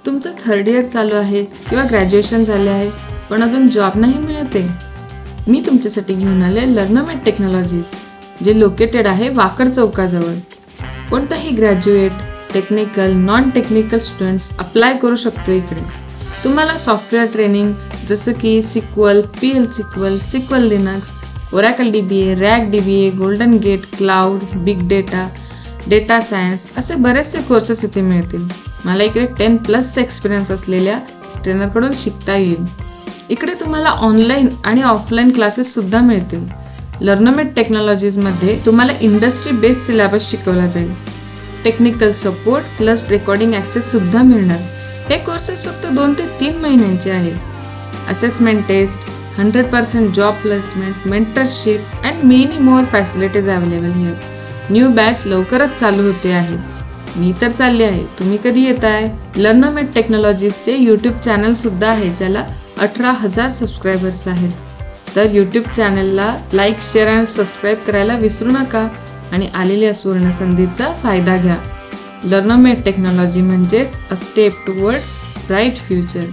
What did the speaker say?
तुमचं 3rd year चालू आहे किंवा ग्रॅज्युएशन झाले आहे पण अजून जॉब नाही मिळत आहे, मी तुमच्यासाठी घेऊन आले लर्नमेट टेक्नॉलॉजीज, जे लोकेटेड आहे वाकड चौकाजवळ. कोणताही graduate, technical, non technical students apply करू शकतो. इकडे तुम्हाला सॉफ्टवेअर ट्रेनिंग जसं की SQL, PL SQL Linux, Oracle DBA, RAG DBA, golden gate, cloud, big data, data science असे बरेचसे कोर्सेस इथे मिळतील. मला इकडे 10+ एक्सपिरियन्स असलेल्या ट्रेनरकडून शिकता येईल. इकडे तुम्हाला ऑनलाईन आणि ऑफलाईन क्लासेस सुद्धा मिळतील. लर्नमेट टेक्नॉलॉजीजमध्ये तुम्हाला इंडस्ट्री बेस्ड सिलेबस शिकवला जाईल. Technical support plus recording access सुद्धा मिळणार. हे कोर्सेस फक्त 2 ते 3 महिन्यांचे आहे. Assessment test, 100% job placement, mentorship and many more facilities available here. New batch लवकरच चालू होते आहे. मी तर चालले आहे, तुम्ही कधी येताय? लर्नमेट टेक्नॉलॉजीजचे यूट्यूब चॅनल सुद्धा आहे, ज्याला 18,000 सबस्क्रायबर्स आहेत. तर यूट्यूब चॅनलला लाईक, शेअर आणि सबस्क्राईब करायला विसरू नका आणि आलेल्या सुवर्ण संधीचा फायदा घ्या. लर्नमेट टेक्नॉलॉजी म्हणजेच a step towards bright future.